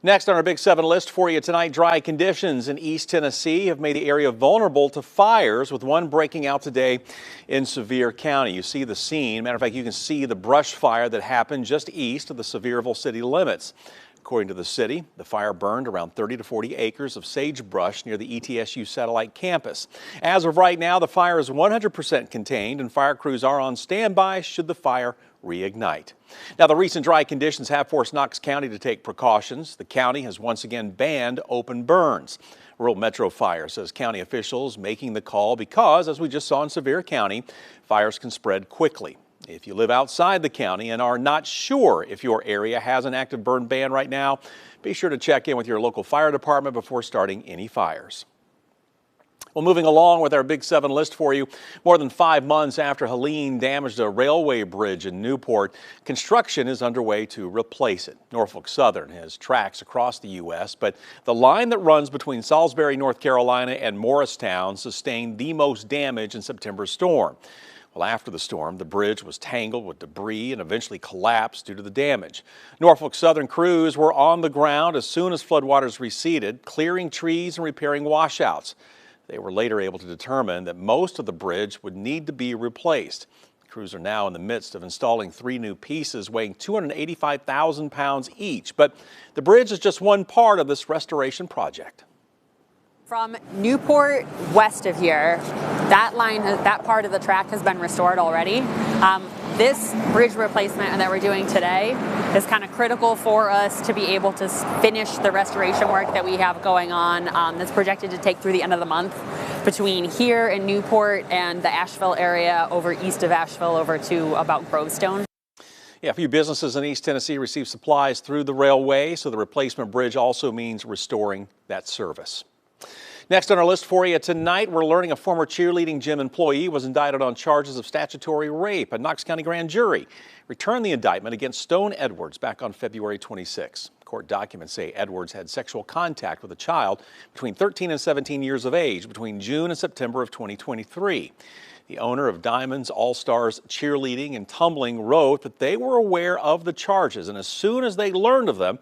Next on our Big 7 list for you tonight, dry conditions in East Tennessee have made the area vulnerable to fires, with one breaking out today in Sevier County. You see the scene. Matter of fact, you can see the brush fire that happened just east of the Sevierville city limits. According to the city, the fire burned around 30 to 40 acres of sagebrush near the ETSU satellite campus. As of right now, the fire is 100% contained, and fire crews are on standby should the fire reignite. Now, the recent dry conditions have forced Knox County to take precautions. The county has once again banned open burns. Rural Metro Fire says county officials making the call because, as we just saw in Sevier County, fires can spread quickly. If you live outside the county and are not sure if your area has an active burn ban right now, be sure to check in with your local fire department before starting any fires. Well, moving along with our Big 7 list for you, more than 5 months after Helene damaged a railway bridge in Newport, construction is underway to replace it. Norfolk Southern has tracks across the U.S., but the line that runs between Salisbury, North Carolina and Morristown sustained the most damage in September's storm. Well, after the storm, the bridge was tangled with debris and eventually collapsed due to the damage. Norfolk Southern crews were on the ground as soon as floodwaters receded, clearing trees and repairing washouts. They were later able to determine that most of the bridge would need to be replaced. Crews are now in the midst of installing 3 new pieces weighing 285,000 pounds each. But the bridge is just one part of this restoration project. From Newport west of here, that part of the track has been restored already. This bridge replacement that we're doing today is kind of critical for us to be able to finish the restoration work that we have going on. That's projected to take through the end of the month between here in Newport and the Asheville area over east of Asheville over to about Grovestone. Yeah, a few businesses in East Tennessee receive supplies through the railway, so the replacement bridge also means restoring that service. Next on our list for you tonight, we're learning a former cheerleading gym employee was indicted on charges of statutory rape. A Knox County grand jury returned the indictment against Stone Edwards back on February 26. Court documents say Edwards had sexual contact with a child between 13 and 17 years of age between June and September of 2023. The owner of Diamond's All-Stars Cheerleading and Tumbling wrote that they were aware of the charges, and as soon as they learned of them,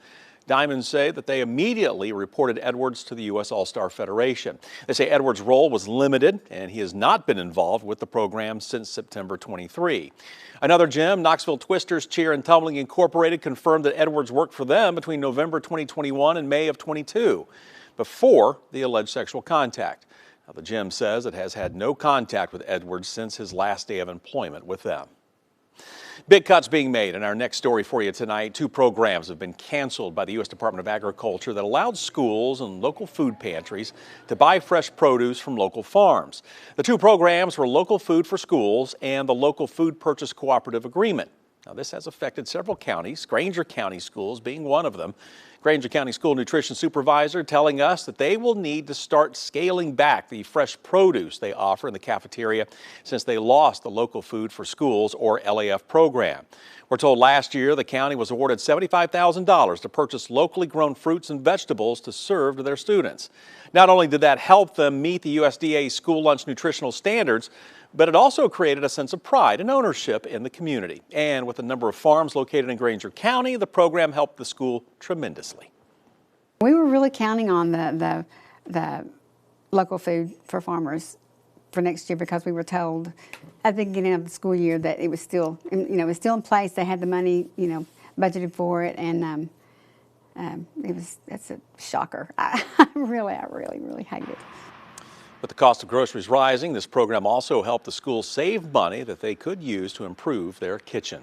Diamond say that they immediately reported Edwards to the U.S. All-Star Federation. They say Edwards' role was limited and he has not been involved with the program since September 23. Another gym, Knoxville Twisters Cheer and Tumbling Incorporated, confirmed that Edwards worked for them between November 2021 and May of 22, before the alleged sexual contact. Now, the gym says it has had no contact with Edwards since his last day of employment with them. Big cuts being made in our next story for you tonight. 2 programs have been canceled by the U.S. Department of Agriculture that allowed schools and local food pantries to buy fresh produce from local farms. The 2 programs were Local Food for Schools and the Local Food Purchase Cooperative Agreement. Now, this has affected several counties, Granger County Schools being one of them. Granger County School Nutrition Supervisor telling us that they will need to start scaling back the fresh produce they offer in the cafeteria since they lost the Local Food for Schools, or LAF, program. We're told last year the county was awarded $75,000 to purchase locally grown fruits and vegetables to serve to their students. Not only did that help them meet the USDA school lunch nutritional standards, but it also created a sense of pride and ownership in the community. And with a number of farms located in Granger County, the program helped the school tremendously. We were really counting on the local food for farmers for next year because we were told at the beginning of the school year that it was still, it was still in place. They had the money, budgeted for it, and that's a shocker. I really hate it. With the cost of groceries rising, this program also helped the schools save money that they could use to improve their kitchen.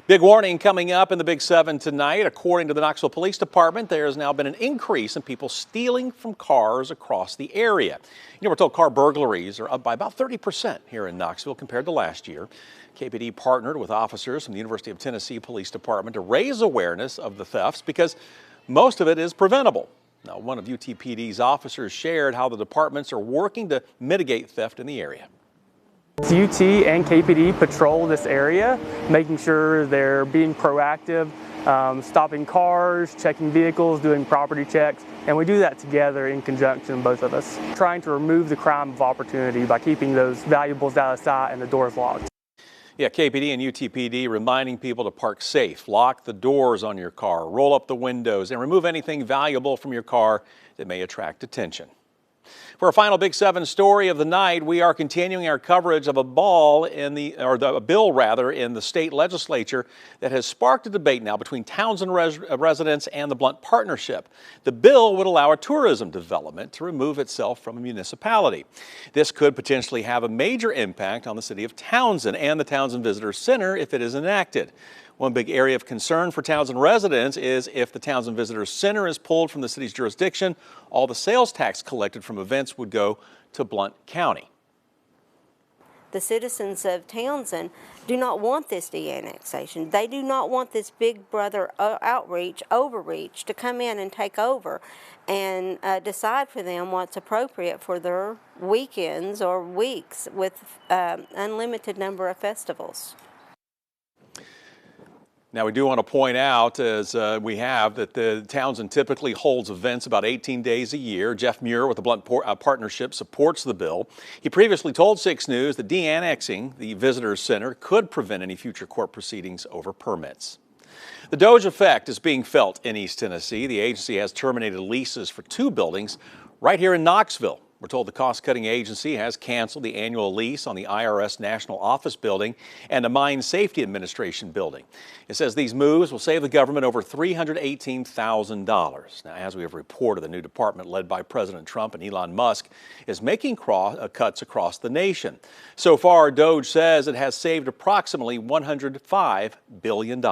Big warning coming up in the Big 7 tonight. According to the Knoxville Police Department, there has now been an increase in people stealing from cars across the area. We're told car burglaries are up by about 30% here in Knoxville compared to last year. KPD partnered with officers from the University of Tennessee Police Department to raise awareness of the thefts because most of it is preventable. Now, one of UTPD's officers shared how the departments are working to mitigate theft in the area. UT and KPD patrol this area, making sure they're being proactive, stopping cars, checking vehicles, doing property checks, and we do that together in conjunction, both of us, trying to remove the crime of opportunity by keeping those valuables out of sight and the doors locked. Yeah, KPD and UTPD reminding people to park safe, lock the doors on your car, roll up the windows, and remove anything valuable from your car that may attract attention. For our final Big 7 story of the night, we are continuing our coverage of a bill in the state legislature that has sparked a debate now between Townsend residents and the Blunt Partnership. The bill would allow a tourism development to remove itself from a municipality. This could potentially have a major impact on the city of Townsend and the Townsend Visitor Center if it is enacted. One big area of concern for Townsend residents is if the Townsend Visitor Center is pulled from the city's jurisdiction, all the sales tax collected from events would go to Blount County. The citizens of Townsend do not want this de-annexation. They do not want this big brother overreach to come in and take over and decide for them what's appropriate for their weekends or weeks with unlimited number of festivals. Now, we do want to point out, as we have, that the Townsend typically holds events about 18 days a year. Jeff Muir with the Blunt Partnership supports the bill. He previously told 6 News that de-annexing the Visitor Center could prevent any future court proceedings over permits. The DOGE effect is being felt in East Tennessee. The agency has terminated leases for 2 buildings right here in Knoxville. We're told the cost-cutting agency has canceled the annual lease on the IRS National Office Building and the Mine Safety Administration Building. It says these moves will save the government over $318,000. Now, as we have reported, the new department led by President Trump and Elon Musk is making cuts across the nation. So far, DOGE says it has saved approximately $105 billion.